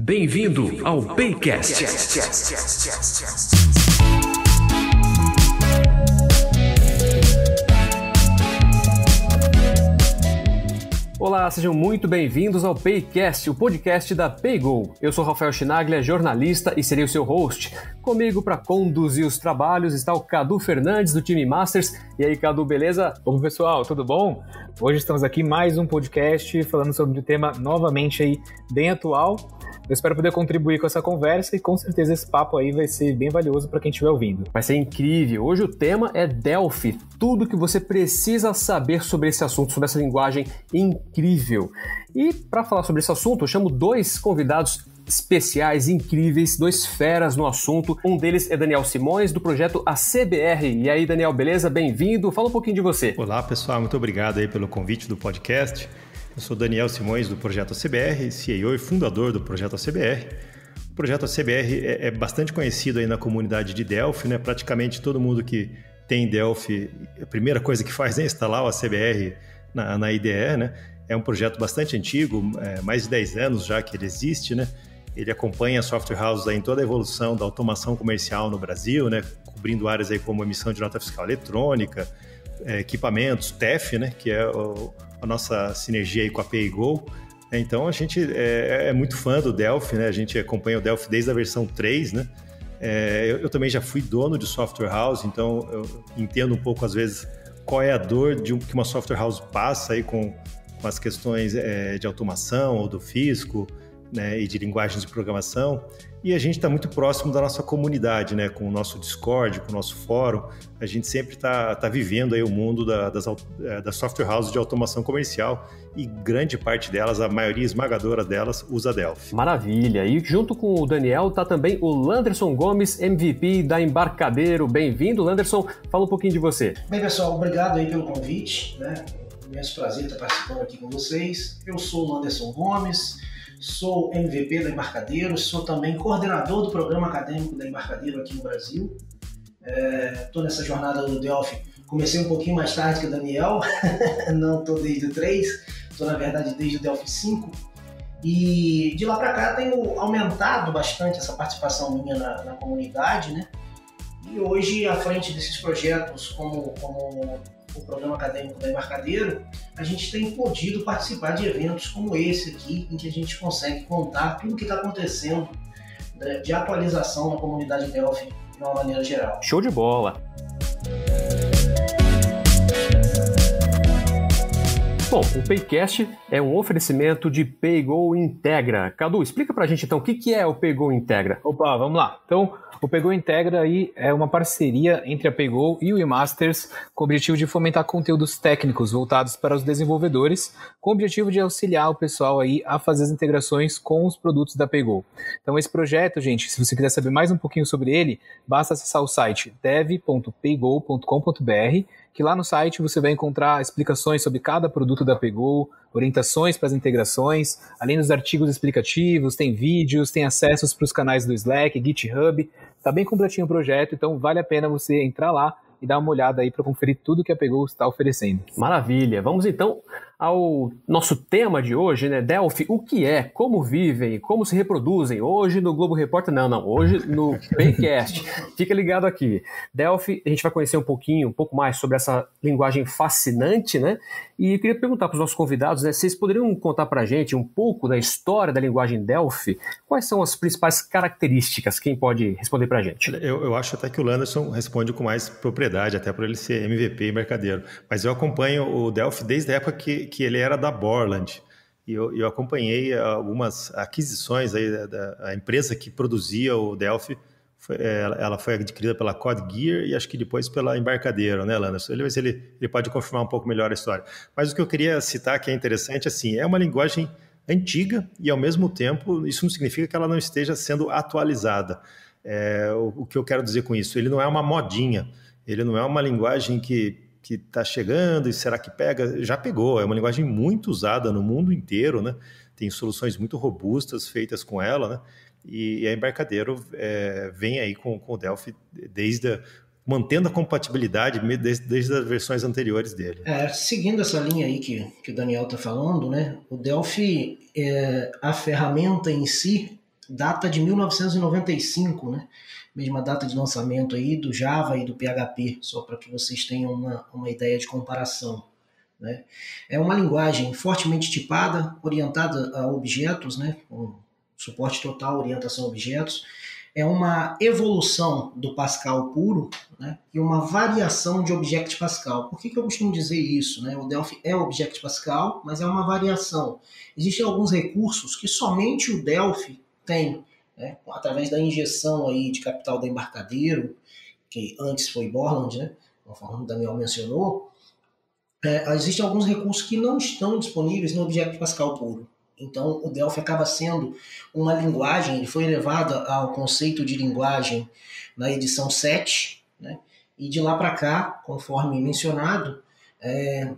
Bem-vindo ao Paycast. Olá, sejam muito bem-vindos ao Paycast, o podcast da PayGo. Eu sou Rafael Chinaglia, jornalista e serei o seu host. Comigo para conduzir os trabalhos está o Cadu Fernandes, do time Masters. E aí, Cadu, beleza? Bom, pessoal, tudo bom? Hoje estamos aqui em mais um podcast falando sobre um tema novamente aí bem atual. Eu espero poder contribuir com essa conversa e com certeza esse papo aí vai ser bem valioso para quem estiver ouvindo. Vai ser incrível. Hoje o tema é Delphi. Tudo que você precisa saber sobre esse assunto, sobre essa linguagem incrível. E para falar sobre esse assunto, eu chamo dois convidados especiais, incríveis, dois feras no assunto. Um deles é Daniel Simões, do projeto ACBR. E aí, Daniel, beleza? Bem-vindo. Fala um pouquinho de você. Olá, pessoal. Muito obrigado aí pelo convite do podcast. Eu sou Daniel Simões, do projeto ACBR, CEO e fundador do projeto ACBR. O projeto ACBR é bastante conhecido aí na comunidade de Delphi, né? Praticamente todo mundo que tem Delphi, a primeira coisa que faz é instalar o ACBR na IDE, né? É um projeto bastante antigo, mais de 10 anos já que ele existe, né? Ele acompanha a software house aí em toda a evolução da automação comercial no Brasil, né? Cobrindo áreas aí como emissão de nota fiscal eletrônica, equipamentos, TEF, né? Que é a nossa sinergia aí com a PayGo. Então a gente é muito fã do Delphi, né? A gente acompanha o Delphi desde a versão 3, né? Eu também já fui dono de software house, então eu entendo um pouco às vezes qual é a dor que uma software house passa aí com as questões de automação ou do fisco, né? E de linguagens de programação. E a gente está muito próximo da nossa comunidade, né? Com o nosso Discord, com o nosso fórum. A gente sempre está vivendo aí o mundo da software house de automação comercial e grande parte delas, a maioria esmagadora delas, usa Delphi. Maravilha! E junto com o Daniel está também o Landerson Gomes, MVP da Embarcadero. Bem-vindo, Landerson. Fala um pouquinho de você. Bem, pessoal, obrigado aí pelo convite, né? É um imenso prazer estar participando aqui com vocês. Eu sou o Landerson Gomes. Sou MVP da Embarcadero, sou também coordenador do programa acadêmico da Embarcadero aqui no Brasil. Estou nessa jornada do Delphi. Comecei um pouquinho mais tarde que o Daniel, não estou desde o 3, estou na verdade desde o Delphi 5. E de lá para cá tenho aumentado bastante essa participação minha na comunidade, né? E hoje, à frente desses projetos como o programa acadêmico da Embarcadero, a gente tem podido participar de eventos como esse aqui, em que a gente consegue contar tudo o que está acontecendo de atualização na comunidade Delphi de uma maneira geral. Show de bola! Bom, o Paycast é um oferecimento de PayGo Integra. Cadu, explica pra gente então o que é o PayGo Integra. Opa, vamos lá. Então, o PayGo Integra aí é uma parceria entre a PayGo e o eMasters com o objetivo de fomentar conteúdos técnicos voltados para os desenvolvedores, com o objetivo de auxiliar o pessoal aí a fazer as integrações com os produtos da PayGo. Então, esse projeto, gente, se você quiser saber mais um pouquinho sobre ele, basta acessar o site dev.paygo.com.br, que lá no site você vai encontrar explicações sobre cada produto da PayGo, orientações para as integrações, além dos artigos explicativos, tem vídeos, tem acessos para os canais do Slack, GitHub. Está bem completinho o projeto, então vale a pena você entrar lá e dar uma olhada aí para conferir tudo que a PayGo está oferecendo. Maravilha! Vamos então ao nosso tema de hoje, né? Delphi, o que é, como vivem, como se reproduzem. Hoje no Globo Repórter, não, hoje no Paycast. Fica ligado aqui. Delphi, a gente vai conhecer um pouco mais sobre essa linguagem fascinante, né? E eu queria perguntar para os nossos convidados, né? Vocês poderiam contar para a gente um pouco da história da linguagem Delphi? Quais são as principais características? Quem pode responder para a gente? Eu acho até que o Landerson responde com mais propriedade, até por ele ser MVP e Embarcadero. Mas eu acompanho o Delphi desde a época que ele era da Borland. E eu acompanhei algumas aquisições aí da empresa que produzia o Delphi. Ela foi adquirida pela Codgear e acho que depois pela Embarcadero, né, Landerson? Ele pode confirmar um pouco melhor a história. Mas o que eu queria citar que é interessante, assim, é uma linguagem antiga e, ao mesmo tempo, isso não significa que ela não esteja sendo atualizada. O que eu quero dizer com isso? Ele não é uma modinha, ele não é uma linguagem que está chegando e será que pega? Já pegou, é uma linguagem muito usada no mundo inteiro, né? Tem soluções muito robustas feitas com ela, né? E a Embarcadero vem aí com o Delphi mantendo a compatibilidade desde as versões anteriores dele. Seguindo essa linha aí que o Daniel está falando, né? O Delphi, a ferramenta em si, data de 1995, né? Mesma data de lançamento aí do Java e do PHP, só para que vocês tenham uma ideia de comparação, né? É uma linguagem fortemente tipada, orientada a objetos, né? Com suporte total, orientação a objetos. É uma evolução do Pascal puro, né? E uma variação de Object Pascal. Por que eu costumo dizer isso, né? O Delphi é Object Pascal, mas é uma variação. Existem alguns recursos que somente o Delphi tem, né? Através da injeção aí de capital do embarcadeiro, que antes foi Borland, né? Conforme o Daniel mencionou, existem alguns recursos que não estão disponíveis no Object Pascal puro. Então, o Delphi acaba sendo uma linguagem, ele foi elevado ao conceito de linguagem na edição 7, né? E de lá para cá, conforme mencionado,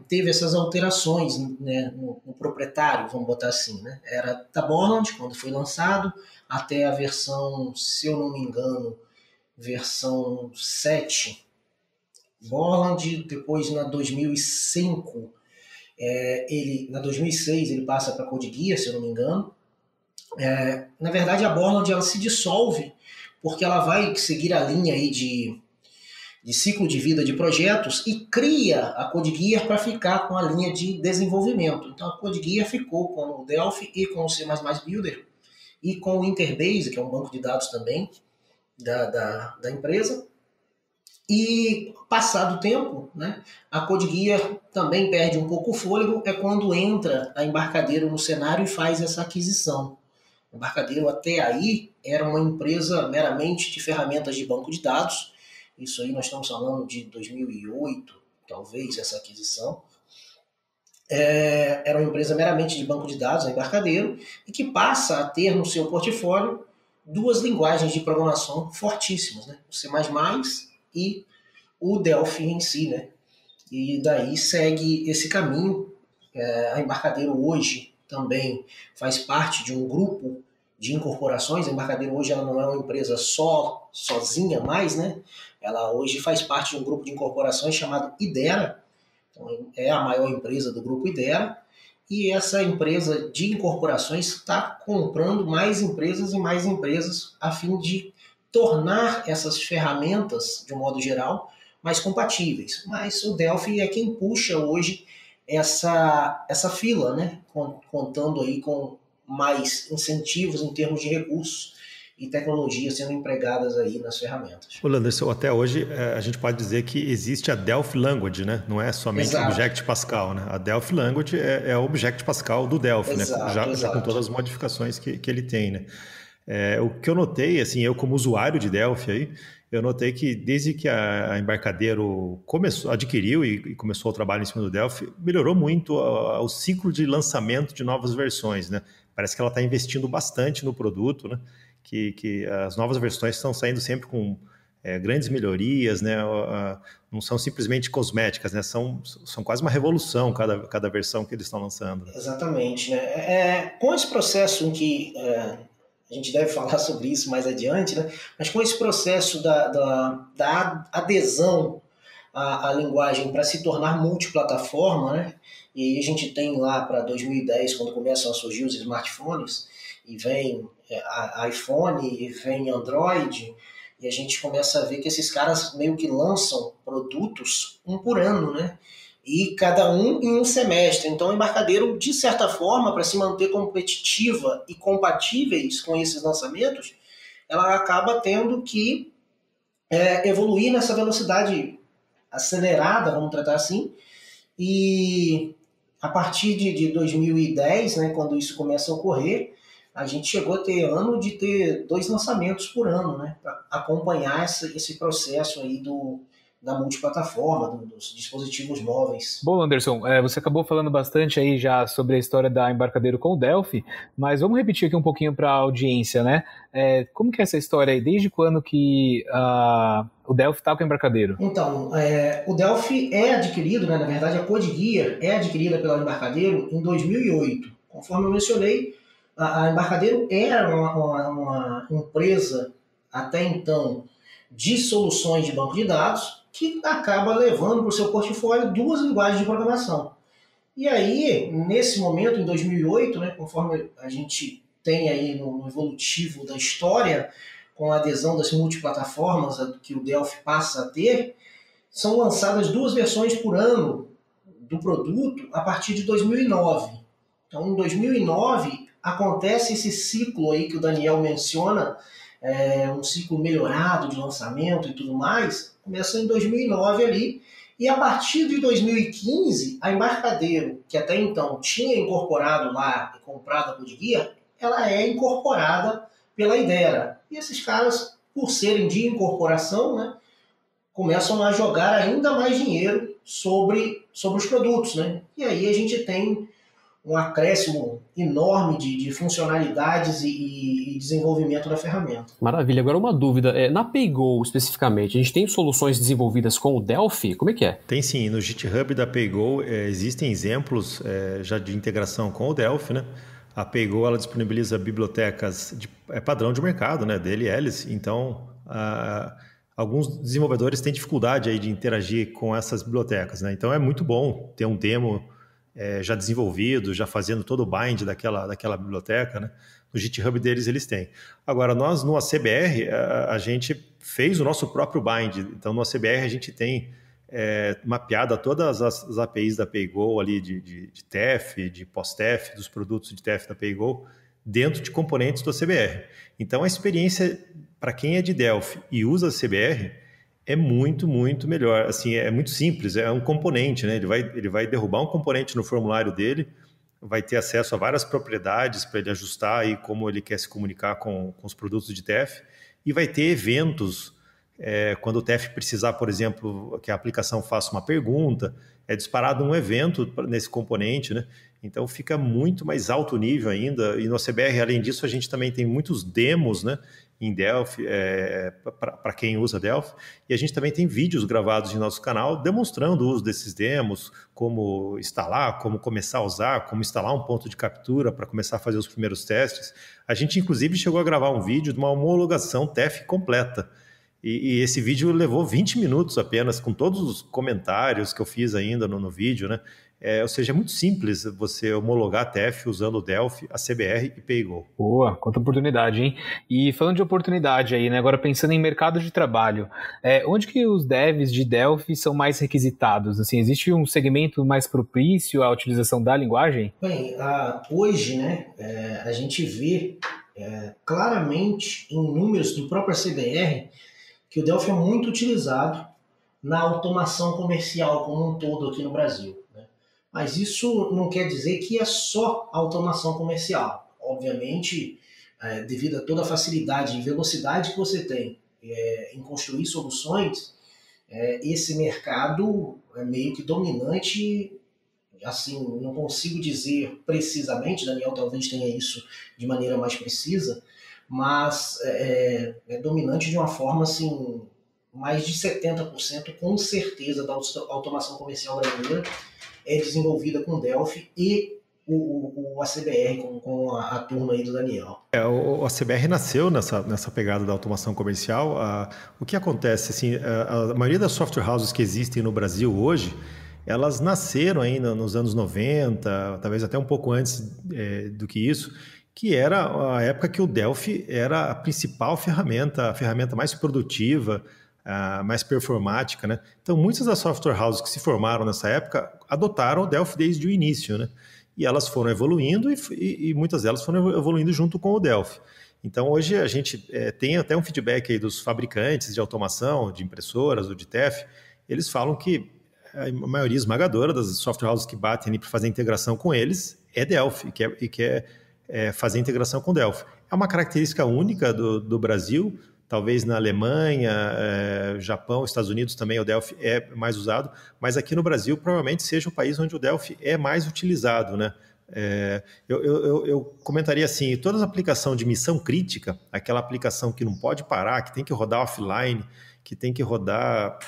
teve essas alterações, né, no proprietário, vamos botar assim, né? Era da Borland, quando foi lançado, até a versão, se eu não me engano, versão 7, Borland, depois na 2005, na 2006 ele passa para CodeGuia, se eu não me engano. Na verdade, a Borland ela se dissolve porque ela vai seguir a linha aí de ciclo de vida de projetos e cria a CodeGuia para ficar com a linha de desenvolvimento. Então a CodeGuia ficou com o Delphi e com o C++ Builder e com o Interbase, que é um banco de dados também da empresa. E passado o tempo, né, a CodeGuia também perde um pouco o fôlego, é quando entra a Embarcadero no cenário e faz essa aquisição. O Embarcadero até aí era uma empresa meramente de ferramentas de banco de dados, isso aí nós estamos falando de 2008, talvez, essa aquisição. Era uma empresa meramente de banco de dados, a Embarcadero, e que passa a ter no seu portfólio duas linguagens de programação fortíssimas, né, o C++ e o Delphi em si, né? E daí segue esse caminho. A Embarcadero hoje também faz parte de um grupo de incorporações. A Embarcadero hoje ela não é uma empresa sozinha mais, né? Ela hoje faz parte de um grupo de incorporações chamado Idera. Então, é a maior empresa do grupo Idera. E essa empresa de incorporações está comprando mais empresas e mais empresas a fim de tornar essas ferramentas, de um modo geral, mais compatíveis. Mas o Delphi é quem puxa hoje essa fila, né? Contando aí com mais incentivos em termos de recursos e tecnologia sendo empregadas aí nas ferramentas. Ô, Landerson, até hoje a gente pode dizer que existe a Delphi Language, né? Não é somente o Object Pascal, né? A Delphi Language é o Object Pascal do Delphi, exato, né? Já com todas as modificações que ele tem, né? O que eu notei, assim, eu como usuário de Delphi aí, eu notei que desde que a Embarcadero adquiriu e começou o trabalho em cima do Delphi, melhorou muito o ciclo de lançamento de novas versões, né? Parece que ela está investindo bastante no produto, né? Que as novas versões estão saindo sempre com grandes melhorias, né? Não são simplesmente cosméticas, né? São quase uma revolução cada versão que eles estão lançando. Né? Exatamente, né? Com esse processo em que a gente deve falar sobre isso mais adiante, né? Mas com esse processo da adesão à linguagem para se tornar multiplataforma, né? E a gente tem lá para 2010, quando começam a surgir os smartphones, e vem iPhone, e vem Android, e a gente começa a ver que esses caras meio que lançam produtos um por ano, né? E cada um em um semestre. Então, o Embarcadero, de certa forma, para se manter competitiva e compatíveis com esses lançamentos, ela acaba tendo que evoluir nessa velocidade acelerada, vamos tratar assim. E a partir de 2010, né, quando isso começa a ocorrer, a gente chegou a ter ano de ter 2 lançamentos por ano, né, para acompanhar esse processo aí da multiplataforma, dos dispositivos móveis. Bom, Anderson, você acabou falando bastante aí já sobre a história da Embarcadero com o Delphi, mas vamos repetir aqui um pouquinho para a audiência, né? Como que é essa história aí? Desde quando que o Delphi está com o Embarcadero? Então, o Delphi é adquirido, né, na verdade a CodeGuia é adquirida pela Embarcadero em 2008. Conforme eu mencionei, a Embarcadero era uma empresa até então de soluções de banco de dados que acaba levando para o seu portfólio 2 linguagens de programação. E aí, nesse momento, em 2008, né, conforme a gente tem aí no evolutivo da história, com a adesão das multiplataformas que o Delphi passa a ter, são lançadas 2 versões por ano do produto a partir de 2009. Então, em 2009, acontece esse ciclo aí que o Daniel menciona, um ciclo melhorado de lançamento e tudo mais, começa em 2009 ali, e a partir de 2015, a Embarcadero, que até então tinha incorporado lá e comprado a Code ela é incorporada pela Idera. E esses caras, por serem de incorporação, né, começam a jogar ainda mais dinheiro sobre os produtos, né? E aí a gente tem um acréscimo enorme de funcionalidades e desenvolvimento da ferramenta. Maravilha. Agora uma dúvida, na PayGo especificamente, a gente tem soluções desenvolvidas com o Delphi? Como é que é? Tem sim, no GitHub da PayGo existem exemplos já de integração com o Delphi, né? A PayGo ela disponibiliza bibliotecas padrão de mercado, né, DLLs, então alguns desenvolvedores têm dificuldade aí de interagir com essas bibliotecas, né? Então é muito bom ter um demo já desenvolvido, já fazendo todo o bind daquela biblioteca, né? No GitHub deles eles têm. Agora, nós no ACBR, a gente fez o nosso próprio bind, então no ACBR a gente tem mapeada todas as APIs da PayGo ali de TEF, de pós-TEF, dos produtos de TEF da PayGo, dentro de componentes do ACBR. Então a experiência para quem é de Delphi e usa ACBR é muito, muito melhor. Assim, é muito simples, é um componente, né? Ele vai derrubar um componente no formulário dele, vai ter acesso a várias propriedades para ele ajustar aí como ele quer se comunicar com os produtos de TEF, e vai ter eventos quando o TEF precisar, por exemplo, que a aplicação faça uma pergunta, é disparado um evento nesse componente, né? Então fica muito mais alto nível ainda, e no ACBR, além disso, a gente também tem muitos demos, né, em Delphi, para quem usa Delphi, e a gente também tem vídeos gravados em nosso canal demonstrando o uso desses demos, como instalar, como começar a usar, como instalar um ponto de captura para começar a fazer os primeiros testes. A gente, inclusive, chegou a gravar um vídeo de uma homologação TEF completa, e esse vídeo levou 20 minutos apenas, com todos os comentários que eu fiz ainda no vídeo, né? Ou seja, é muito simples você homologar a TEF usando o Delphi, a CBR e PayGo. Boa, quanta oportunidade, hein? E falando de oportunidade aí, né? Agora pensando em mercado de trabalho, onde que os devs de Delphi são mais requisitados? Assim, existe um segmento mais propício à utilização da linguagem? Bem, hoje, né, a gente vê claramente em números do próprio CBR que o Delphi é muito utilizado na automação comercial como um todo aqui no Brasil, né? Mas isso não quer dizer que é só automação comercial. Obviamente, devido a toda a facilidade e velocidade que você tem em construir soluções, esse mercado é meio que dominante. Assim, não consigo dizer precisamente, Daniel talvez tenha isso de maneira mais precisa, mas é dominante de uma forma assim, mais de 70% com certeza da automação comercial brasileira é desenvolvida com Delphi e o ACBR com a turma aí do Daniel. O ACBR nasceu nessa pegada da automação comercial. O que acontece, assim, a maioria das software houses que existem no Brasil hoje, elas nasceram ainda nos anos 90, talvez até um pouco antes do que isso, que era a época que o Delphi era a principal ferramenta, a ferramenta mais produtiva, mais performática, né? Então, muitas das software houses que se formaram nessa época adotaram o Delphi desde o início, né? E elas foram evoluindo e muitas delas foram evoluindo junto com o Delphi. Então, hoje a gente tem até um feedback aí dos fabricantes de automação, de impressoras ou de TEF, eles falam que a maioria esmagadora das software houses que batem ali para fazer integração com eles é Delphi, e quer fazer integração com Delphi. É uma característica única do Brasil, talvez na Alemanha, Japão, Estados Unidos também o Delphi é mais usado, mas aqui no Brasil provavelmente seja o país onde o Delphi é mais utilizado, né? Eu comentaria assim, toda aplicação de missão crítica, aquela aplicação que não pode parar, que tem que rodar offline, que tem que rodar...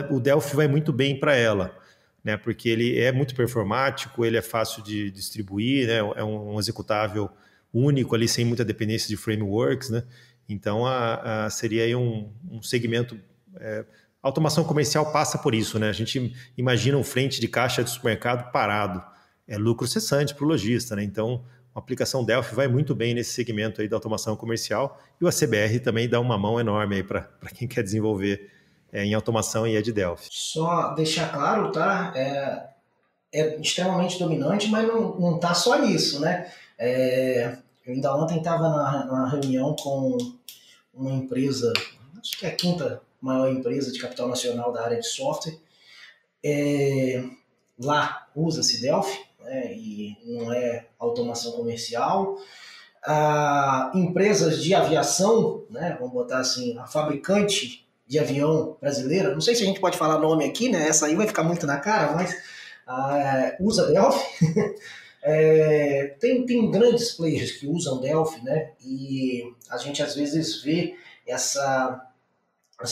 o Delphi vai muito bem para ela, né? Porque ele é muito performático, ele é fácil de distribuir, né? É um executável único ali, sem muita dependência de frameworks, né? Então, seria aí um segmento... automação comercial passa por isso, né? A gente imagina um frente de caixa de supermercado parado. É lucro cessante para o lojista, né? Então, a aplicação Delphi vai muito bem nesse segmento aí da automação comercial, e o ACBR também dá uma mão enorme aí para quem quer desenvolver em automação e é de Delphi. Só deixar claro, tá? É extremamente dominante, mas não tá só nisso, né? Eu ainda ontem estava na reunião com uma empresa, acho que é a quinta maior empresa de capital nacional da área de software. Lá usa-se Delphi, né, e não é automação comercial. Empresas de aviação, né, vamos botar assim, a fabricante de avião brasileira, não sei se a gente pode falar nome aqui, né, essa aí vai ficar muito na cara, mas usa Delphi. Tem grandes players que usam Delphi, né, e a gente às vezes vê essa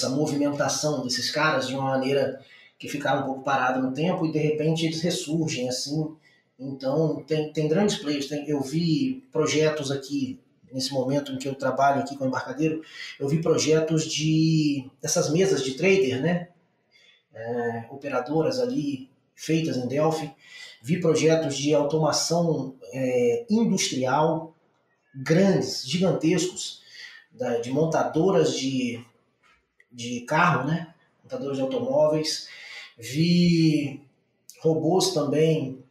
movimentação desses caras de uma maneira que ficaram um pouco parados no tempo e de repente eles ressurgem assim. Então tem grandes players. Eu vi projetos aqui, nesse momento em que eu trabalho aqui com o Embarcadero, eu vi projetos dessas mesas de trader, né? Operadoras ali feitas em Delphi. Vi projetos de automação industrial grandes, gigantescos, de montadoras de carro, né? Montadoras de automóveis. Vi robôs também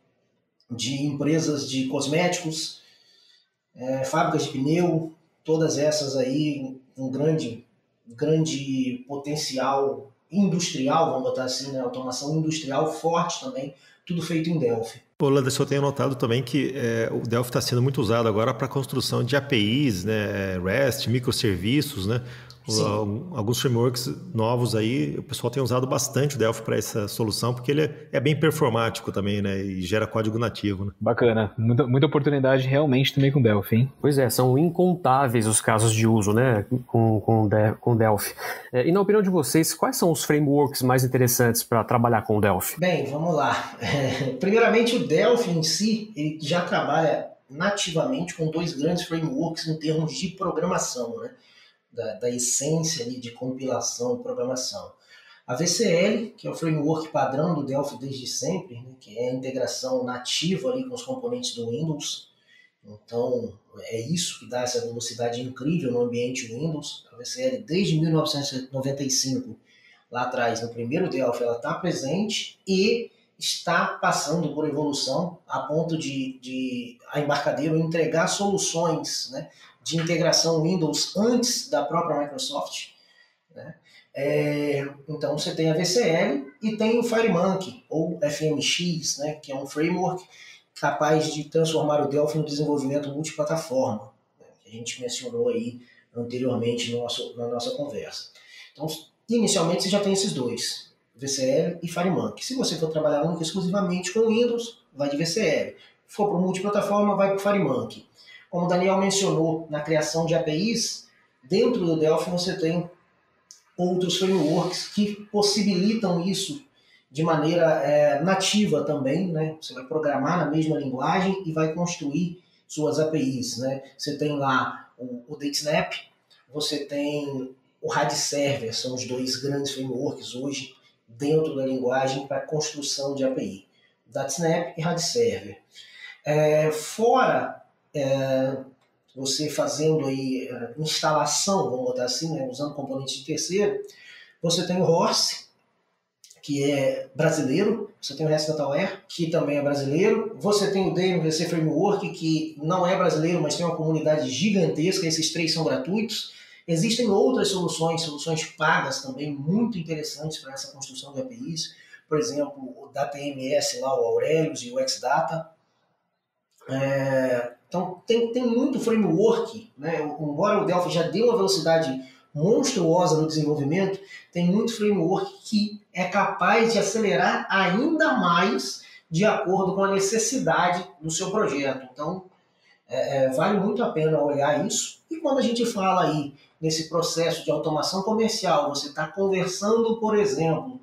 de empresas de cosméticos, fábricas de pneu, todas essas aí, um grande potencial industrial, vamos botar assim, né? Automação industrial forte também, tudo feito em Delphi. Ô, Landerson, eu tenho notado também que o Delphi está sendo muito usado agora para a construção de APIs, né? REST, microserviços, né? Alguns frameworks novos aí, o pessoal tem usado bastante o Delphi para essa solução, porque ele é bem performático também, né? E gera código nativo, né? Bacana. Muita oportunidade realmente também com Delphi, hein? Pois é, são incontáveis os casos de uso, né, com Delphi. E na opinião de vocês, quais são os frameworks mais interessantes para trabalhar com Delphi? Bem, vamos lá. Primeiramente, o Delphi em si, ele já trabalha nativamente com dois grandes frameworks em termos de programação, né? Da essência ali de compilação e programação. A VCL, que é o framework padrão do Delphi desde sempre, né, que é a integração nativa ali com os componentes do Windows. Então, é isso que dá essa velocidade incrível no ambiente Windows. A VCL, desde 1995, lá atrás, no primeiro Delphi, ela está presente e está passando por evolução a ponto de a Embarcadero entregar soluções, né, de integração Windows antes da própria Microsoft, né? Então você tem a VCL e tem o FireMonkey, ou FMX, né, que é um framework capaz de transformar o Delphi no desenvolvimento multiplataforma, né, que a gente mencionou aí anteriormente na nossa conversa. Então, inicialmente você já tem esses dois, VCL e FireMonkey. Se você for trabalhar única e exclusivamente com Windows, vai de VCL. Se for para multiplataforma, vai para o FireMonkey. Como o Daniel mencionou, na criação de APIs, dentro do Delphi você tem outros frameworks que possibilitam isso de maneira nativa também, né? Você vai programar na mesma linguagem e vai construir suas APIs, né? Você tem lá o DataSnap, você tem o RadServer, são os dois grandes frameworks hoje dentro da linguagem para construção de API. DataSnap e RadServer. Você fazendo aí instalação, vamos botar assim, né, usando componentes de terceiro, você tem o Horse, que é brasileiro, você tem o Rest Dataware, que também é brasileiro, você tem o DMVC Framework, que não é brasileiro, mas tem uma comunidade gigantesca, esses três são gratuitos. Existem outras soluções pagas também, muito interessantes para essa construção de APIs, por exemplo, o DataMS, lá, o Aurelius e o Xdata. Então tem muito framework, né? Embora o Delphi já dê uma velocidade monstruosa no desenvolvimento, tem muito framework que é capaz de acelerar ainda mais de acordo com a necessidade do seu projeto. Então vale muito a pena olhar isso. E quando a gente fala aí nesse processo de automação comercial, você está conversando, por exemplo,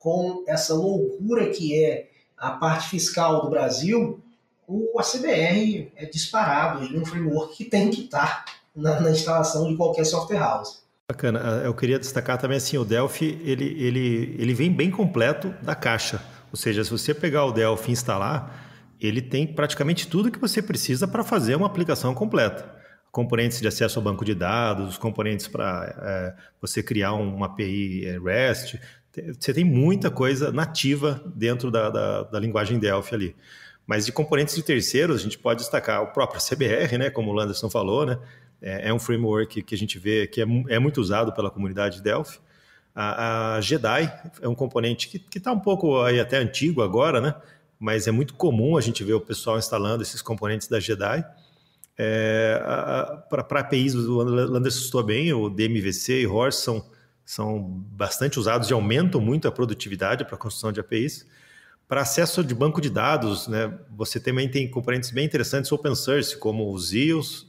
com essa loucura que é a parte fiscal do Brasil, o ACBR é disparado em um framework que tem que estar na instalação de qualquer software house. Bacana. Eu queria destacar também assim, o Delphi ele vem bem completo da caixa. Ou seja, se você pegar o Delphi e instalar, ele tem praticamente tudo que você precisa para fazer uma aplicação completa. Componentes de acesso ao banco de dados, componentes para você criar uma API REST. Você tem muita coisa nativa dentro da linguagem Delphi ali. Mas de componentes de terceiros, a gente pode destacar o próprio CBR, né, como o Landerson falou, né, é um framework que a gente vê que é muito usado pela comunidade Delphi. A JEDI é um componente que está um pouco aí até antigo agora, né, mas é muito comum a gente ver o pessoal instalando esses componentes da JEDI. Para APIs, o Landerson citou bem, o DMVC e Horse são bastante usados e aumentam muito a produtividade para a construção de APIs. Para acesso de banco de dados, né, você também tem componentes bem interessantes open source, como os ZIOS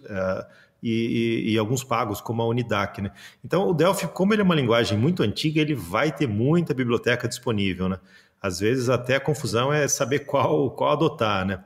e alguns pagos, como a Unidac. Né? Então, o Delphi, como ele é uma linguagem muito antiga, ele vai ter muita biblioteca disponível. Né? Às vezes, até a confusão é saber qual adotar. Né?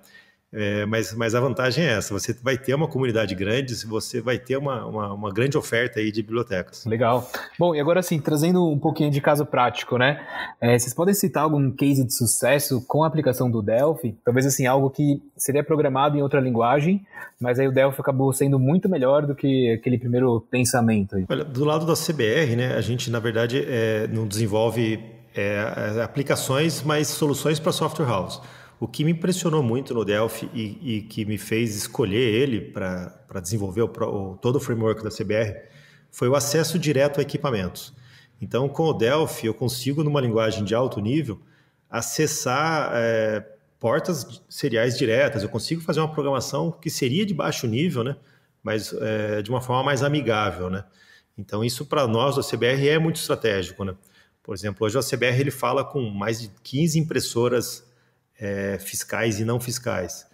Mas a vantagem é essa, você vai ter uma comunidade grande, você vai ter uma grande oferta aí de bibliotecas. Legal. Bom, e agora sim, trazendo um pouquinho de caso prático, né? Vocês podem citar algum case de sucesso com a aplicação do Delphi? Talvez assim, algo que seria programado em outra linguagem, mas aí o Delphi acabou sendo muito melhor do que aquele primeiro pensamento. Aí. Olha, do lado da CBR, né, a gente, na verdade, não desenvolve aplicações, mas soluções para software house. O que me impressionou muito no Delphi e que me fez escolher ele para desenvolver todo o framework da CBR foi o acesso direto a equipamentos. Então, com o Delphi, eu consigo, numa linguagem de alto nível, acessar portas seriais diretas. Eu consigo fazer uma programação que seria de baixo nível, né? Mas de uma forma mais amigável. Né? Então, isso para nós da CBR é muito estratégico. Né? Por exemplo, hoje a CBR ele fala com mais de 15 impressoras fiscais e não fiscais.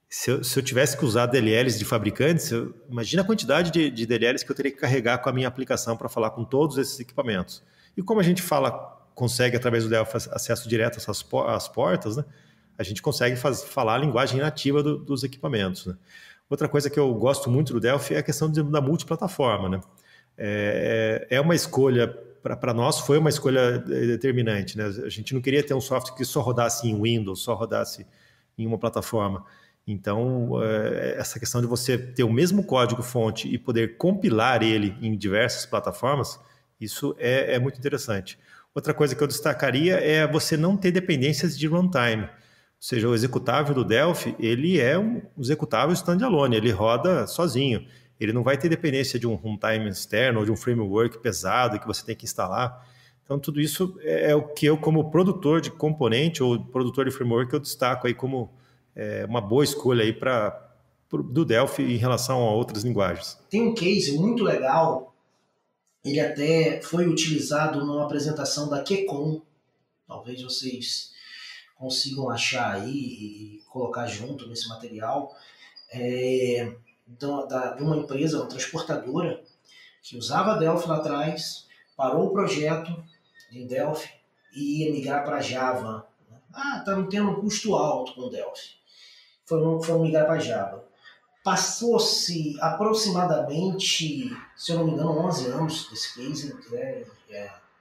Se eu tivesse que usar DLLs de fabricantes, imagina a quantidade de DLLs que eu teria que carregar com a minha aplicação para falar com todos esses equipamentos. E como a gente consegue, através do Delphi, acesso direto às portas, né? A gente consegue falar a linguagem nativa dos equipamentos. Né? Outra coisa que eu gosto muito do Delphi é a questão da multiplataforma. Né? É uma escolha... Para nós foi uma escolha determinante. Né? A gente não queria ter um software que só rodasse em Windows, só rodasse em uma plataforma. Então, essa questão de você ter o mesmo código-fonte e poder compilar ele em diversas plataformas, isso é muito interessante. Outra coisa que eu destacaria é você não ter dependências de runtime. Ou seja, o executável do Delphi, ele é um executável standalone, ele roda sozinho. Ele não vai ter dependência de um runtime externo ou de um framework pesado que você tem que instalar. Então, tudo isso é o que eu, como produtor de componente ou produtor de framework, eu destaco aí como uma boa escolha aí do Delphi em relação a outras linguagens. Tem um case muito legal, ele até foi utilizado numa apresentação da QCon. Talvez vocês consigam achar aí e colocar junto nesse material. De uma empresa, uma transportadora, que usava Delphi lá atrás, parou o projeto em Delphi e ia migrar para Java. Estamos tendo um custo alto com Delphi. Foram migrar para Java. Passou-se aproximadamente, se eu não me engano, 11 anos desse case,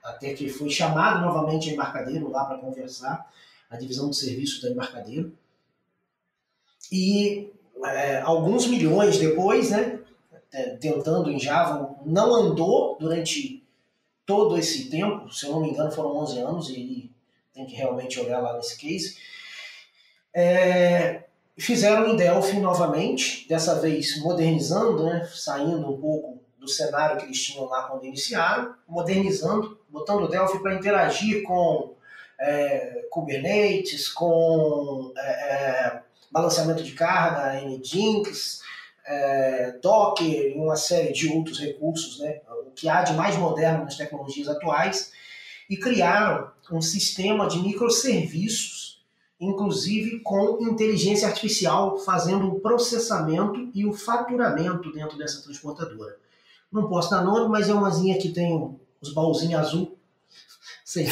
até que foi chamado novamente a Embarcadero lá para conversar, a divisão de serviços da Embarcadero. E alguns milhões depois, né, tentando em Java, não andou durante todo esse tempo, se eu não me engano foram 11 anos, e tem que realmente olhar lá nesse case. Fizeram em Delphi novamente, dessa vez modernizando, né, saindo um pouco do cenário que eles tinham lá quando iniciaram, modernizando, botando o Delphi para interagir com Kubernetes, com balanceamento de carga, Nginx, Docker e uma série de outros recursos, né, o que há de mais moderno nas tecnologias atuais, e criaram um sistema de microserviços, inclusive com inteligência artificial, fazendo o processamento e o faturamento dentro dessa transportadora. Não posso dar nome, mas é umazinha que tem os baúzinhos azul. Vocês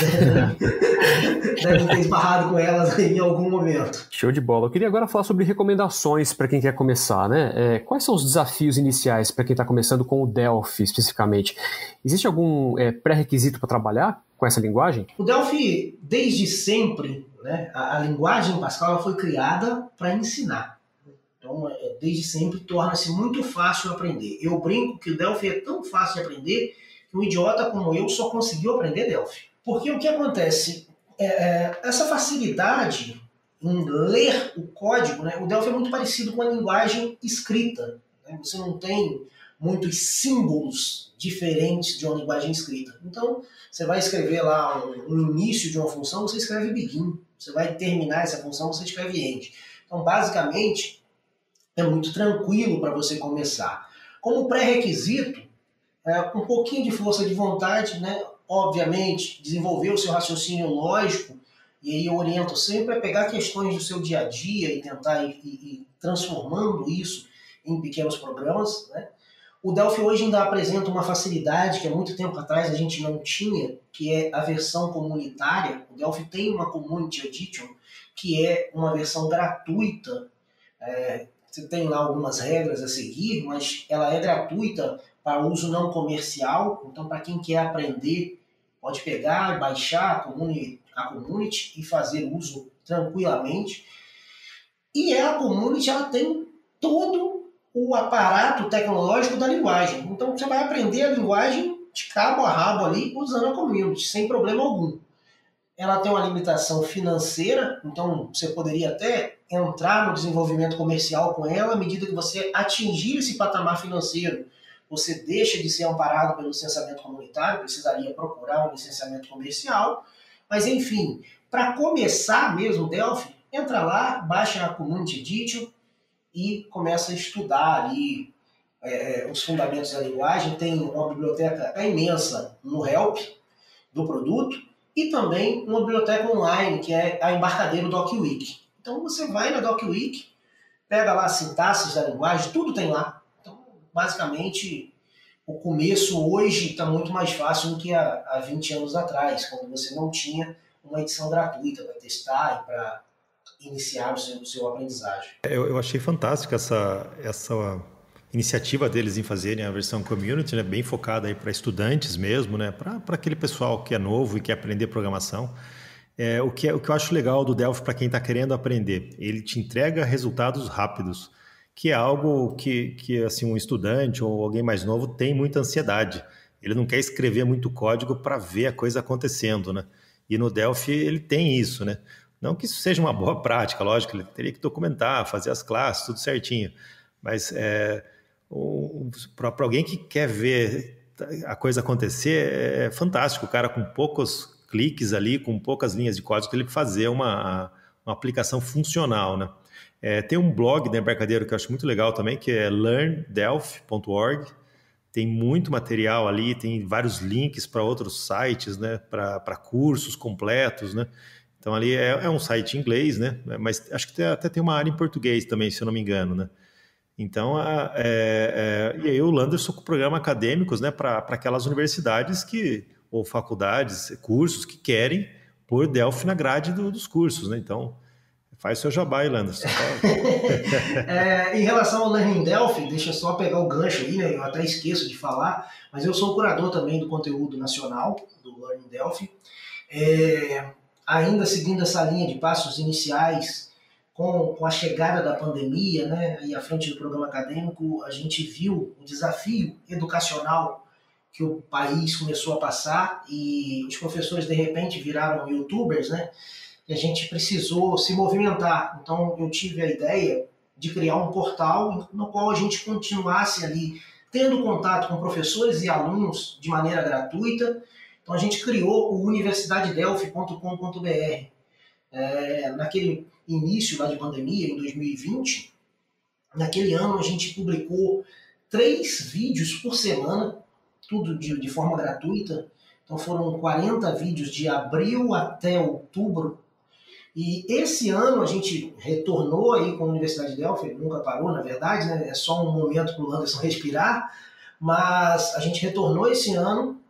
devem ter esbarrado com elas em algum momento. Show de bola. Eu queria agora falar sobre recomendações para quem quer começar, né? Quais são os desafios iniciais para quem está começando com o Delphi especificamente? Existe algum pré-requisito para trabalhar? com essa linguagem? O Delphi, desde sempre, né, a linguagem Pascal ela foi criada para ensinar. Então, desde sempre, torna-se muito fácil aprender. Eu brinco que o Delphi é tão fácil de aprender que um idiota como eu só conseguiu aprender Delphi. Porque o que acontece? Essa facilidade em ler o código, né, o Delphi é muito parecido com a linguagem escrita. Né? Você não tem muitos símbolos diferentes de uma linguagem escrita. Então, você vai escrever lá um início de uma função, você escreve begin. Você vai terminar essa função, você escreve end. Então, basicamente, é muito tranquilo para você começar. Como pré-requisito, um pouquinho de força de vontade, né? Obviamente, desenvolver o seu raciocínio lógico, e aí eu oriento sempre a pegar questões do seu dia a dia e tentar ir transformando isso em pequenos programas, né? O Delphi hoje ainda apresenta uma facilidade que há muito tempo atrás a gente não tinha, que é a versão comunitária. O Delphi tem uma Community Edition, que é uma versão gratuita. Você tem lá algumas regras a seguir, mas ela é gratuita para uso não comercial. Então, para quem quer aprender, pode pegar e baixar a Community e fazer uso tranquilamente. E a Community ela tem todo o aparato tecnológico da linguagem. Então, você vai aprender a linguagem de cabo a rabo ali, usando a Community, sem problema algum. Ela tem uma limitação financeira, então você poderia até entrar no desenvolvimento comercial com ela, à medida que você atingir esse patamar financeiro, você deixa de ser amparado pelo licenciamento comunitário, precisaria procurar um licenciamento comercial, mas enfim, para começar mesmo o Delphi, entra lá, baixa a Community Edition e começa a estudar ali os fundamentos da linguagem. Tem uma biblioteca imensa no Help do produto e também uma biblioteca online, que é a Embarcadero DocWiki. Então você vai na DocWiki, pega lá as sintaxes da linguagem, tudo tem lá. Então, basicamente, o começo hoje está muito mais fácil do que há 20 anos atrás, quando você não tinha uma edição gratuita para testar e para iniciar o seu aprendizagem. Eu achei fantástica essa iniciativa deles em fazerem a versão community, né, bem focada aí para estudantes mesmo, né, para aquele pessoal que é novo e quer aprender programação. O que eu acho legal do Delphi para quem está querendo aprender, ele te entrega resultados rápidos, que é algo que assim, um estudante ou alguém mais novo tem muita ansiedade. Ele não quer escrever muito código para ver a coisa acontecendo, né? E no Delphi ele tem isso, né? Não que isso seja uma boa prática, lógico, ele teria que documentar, fazer as classes, tudo certinho. Mas para alguém que quer ver a coisa acontecer, é fantástico. O cara com poucos cliques ali, com poucas linhas de código, ele fazer uma aplicação funcional, né? Tem um blog da Embarcadero que eu acho muito legal também, que é learndelphi.org. Tem muito material ali, tem vários links para outros sites, né? Para cursos completos, né? Então ali é um site em inglês, né? Mas acho que até tem uma área em português também, se eu não me engano, né? Então, e aí o Landerson com programa acadêmicos, né, para aquelas universidades ou faculdades, cursos que querem pôr Delphi na grade dos cursos, né? Então, faz o seu jabá aí, Landerson. Em relação ao Learning Delphi, deixa eu só pegar o gancho aí, né? Eu até esqueço de falar, mas eu sou o curador também do conteúdo nacional do Learning Delphi. Ainda seguindo essa linha de passos iniciais, com a chegada da pandemia, né, e à frente do programa acadêmico, a gente viu o desafio educacional que o país começou a passar e os professores, de repente, viraram youtubers, né, e a gente precisou se movimentar. Então, eu tive a ideia de criar um portal no qual a gente continuasse ali tendo contato com professores e alunos de maneira gratuita. Então, a gente criou o universidadedelphi.com.br. Naquele início lá de pandemia, em 2020, naquele ano a gente publicou 3 vídeos por semana, tudo de forma gratuita. Então foram 40 vídeos de abril até outubro. E esse ano a gente retornou aí com a Universidade de Delphi, nunca parou, na verdade, né? É só um momento para o Landerson respirar, mas a gente retornou esse ano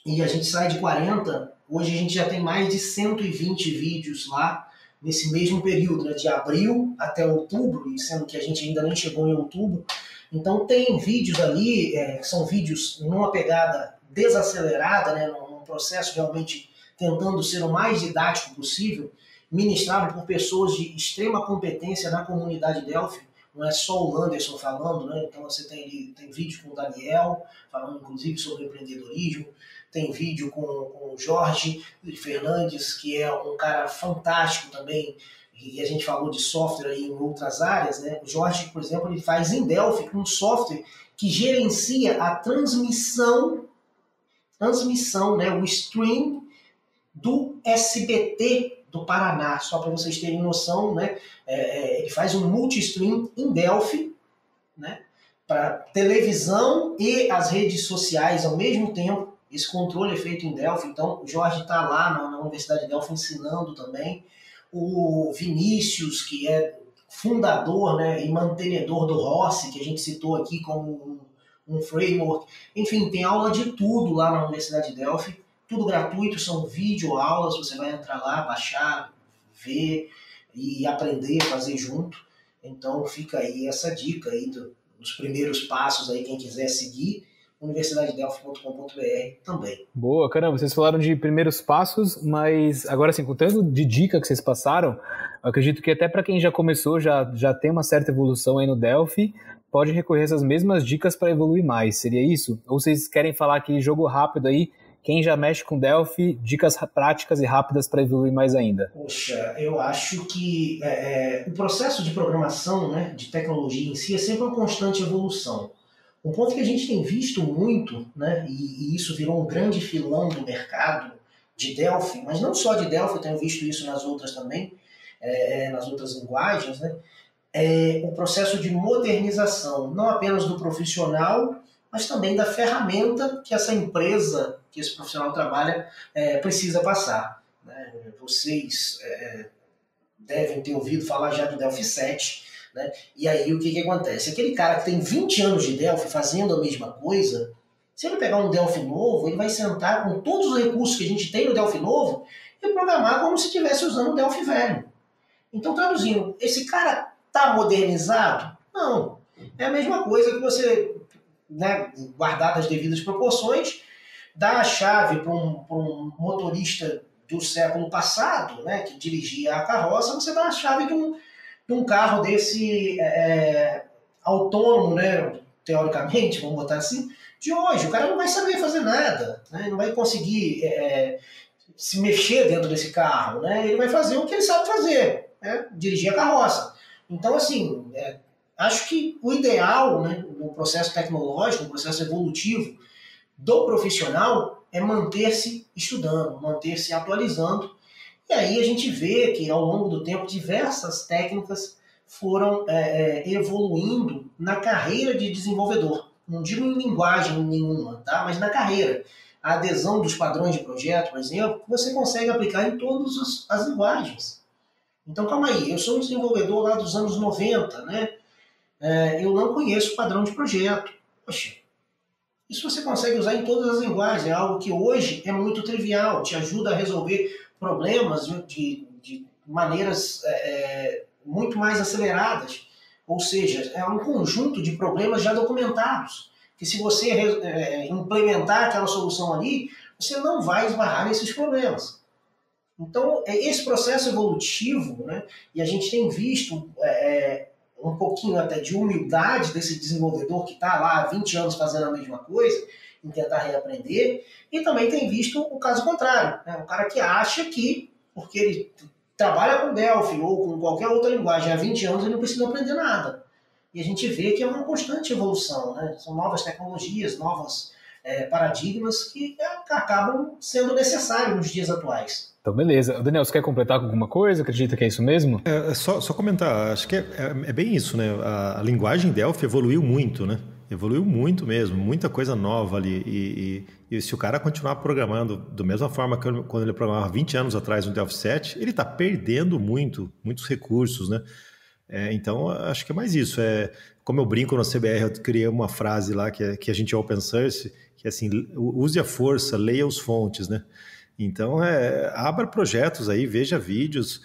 e a gente sai de 40. Hoje a gente já tem mais de 120 vídeos lá, nesse mesmo período, né, de abril até outubro, e sendo que a gente ainda nem chegou em outubro. Então tem vídeos ali, que são vídeos numa pegada desacelerada, né, um processo realmente tentando ser o mais didático possível, ministrado por pessoas de extrema competência na comunidade Delphi. Não é só o Anderson falando, né? Então você tem vídeo com o Daniel, falando inclusive sobre empreendedorismo, tem vídeo com o Jorge Fernandes, que é um cara fantástico também, e a gente falou de software aí em outras áreas, né? O Jorge, por exemplo, ele faz em Delphi um software que gerencia a transmissão, né? O stream do SBT do Paraná, só para vocês terem noção, né? Ele faz um multi-stream em Delphi, né? Para televisão e as redes sociais ao mesmo tempo. Esse controle é feito em Delphi, então o Jorge está lá na Universidade de Delphi ensinando também. O Vinícius, que é fundador, né, e mantenedor do Rossi, que a gente citou aqui como um framework. Enfim, tem aula de tudo lá na Universidade de Delphi. Tudo gratuito, são videoaulas, você vai entrar lá, baixar, ver e aprender, fazer junto. Então fica aí essa dica aí dos primeiros passos aí, quem quiser seguir, universidadedelphi.com.br também. Boa, caramba, vocês falaram de primeiros passos, mas agora assim, com tanto de dica que vocês passaram, eu acredito que até para quem já começou, já tem uma certa evolução aí no Delphi, pode recorrer a essas mesmas dicas para evoluir mais, seria isso? Ou vocês querem falar aqui, jogo rápido aí, quem já mexe com Delphi, dicas práticas e rápidas para evoluir mais ainda? Poxa, eu acho que o processo de programação, né, de tecnologia em si, é sempre uma constante evolução. Um ponto que a gente tem visto muito, né, e isso virou um grande filão do mercado de Delphi, mas não só de Delphi, eu tenho visto isso nas outras também, nas outras linguagens, né, é o processo de modernização, não apenas do profissional, mas também da ferramenta que essa empresa, que esse profissional trabalha, precisa passar. Né? Vocês devem ter ouvido falar já do Delphi 7, né? E aí o que acontece? Aquele cara que tem 20 anos de Delphi fazendo a mesma coisa, se ele pegar um Delphi novo, ele vai sentar com todos os recursos que a gente tem no Delphi novo e programar como se estivesse usando o Delphi velho. Então, traduzindo, esse cara está modernizado? Não. É a mesma coisa que você, né, guardado as devidas proporções, dá a chave para um motorista do século passado, né, que dirigia a carroça, você dá a chave de um carro desse autônomo, né, teoricamente, vamos botar assim, de hoje. O cara não vai saber fazer nada, né, não vai conseguir se mexer dentro desse carro, né, ele vai fazer o que ele sabe fazer, né, dirigir a carroça. Então, assim, acho que o ideal, né, no processo tecnológico, no processo evolutivo do profissional é manter-se estudando, manter-se atualizando. E aí a gente vê que ao longo do tempo diversas técnicas foram evoluindo na carreira de desenvolvedor. Não digo em linguagem nenhuma, tá? Mas na carreira. A adesão dos padrões de projeto, por exemplo, você consegue aplicar em todas as linguagens. Então, calma aí, eu sou um desenvolvedor lá dos anos 90, né? Eu não conheço o padrão de projeto. Poxa, isso você consegue usar em todas as linguagens, é algo que hoje é muito trivial, te ajuda a resolver problemas de maneiras muito mais aceleradas. Ou seja, é um conjunto de problemas já documentados, que se você implementar aquela solução ali, você não vai esbarrar nesses problemas. Então, esse processo evolutivo, né, e a gente tem visto um pouquinho até de humildade desse desenvolvedor que está lá há 20 anos fazendo a mesma coisa, em tentar reaprender, e também tem visto o caso contrário, né, o cara que acha que, porque ele trabalha com Delphi ou com qualquer outra linguagem há 20 anos, ele não precisa aprender nada. E a gente vê que é uma constante evolução, né? São novas tecnologias, novos paradigmas que acabam sendo necessários nos dias atuais. Então, beleza. Daniel, você quer completar com alguma coisa? Acredita que é isso mesmo? Só comentar, acho que é bem isso, né? A linguagem Delphi evoluiu muito, né? Evoluiu muito mesmo, muita coisa nova ali. E se o cara continuar programando da mesma forma que quando ele programava 20 anos atrás no Delphi 7, ele está perdendo muitos recursos, né? Então, acho que é mais isso. Como eu brinco no CBR, eu criei uma frase lá que a gente é open source, que é assim, use a força, leia os fontes, né? Então, abra projetos aí, veja vídeos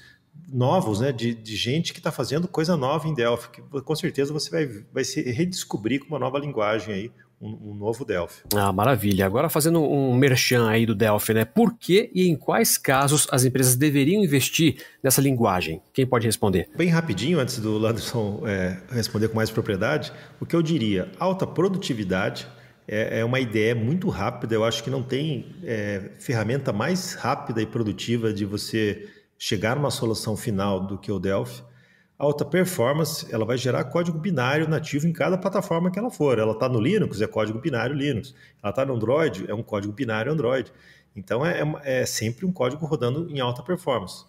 novos, né, de gente que está fazendo coisa nova em Delphi, que com certeza você vai se redescobrir com uma nova linguagem aí, um novo Delphi. Maravilha. Agora fazendo um merchan aí do Delphi, né? Por que e em quais casos as empresas deveriam investir nessa linguagem? Quem pode responder? Bem rapidinho, antes do Landerson responder com mais propriedade, o que eu diria, alta produtividade é uma ideia muito rápida. Eu acho que não tem ferramenta mais rápida e produtiva de você chegar numa solução final do que o Delphi. Alta performance, ela vai gerar código binário nativo em cada plataforma que ela for. Ela está no Linux, é código binário Linux. Ela está no Android, é um código binário Android. Então, é sempre um código rodando em alta performance.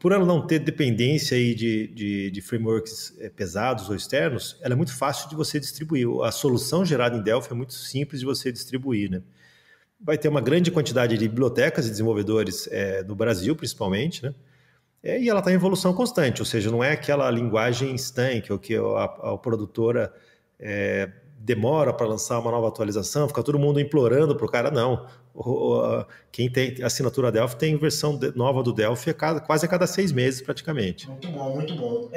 Por ela não ter dependência aí de frameworks pesados ou externos, ela é muito fácil de você distribuir. A solução gerada em Delphi é muito simples de você distribuir, né? Vai ter uma grande quantidade de bibliotecas e desenvolvedores no Brasil, principalmente, né? E ela está em evolução constante, ou seja, não é aquela linguagem estanque, ou que a produtora demora para lançar uma nova atualização, fica todo mundo implorando para o cara, não. Quem tem assinatura Delphi tem versão nova do Delphi quase a cada 6 meses, praticamente. Muito bom, muito bom.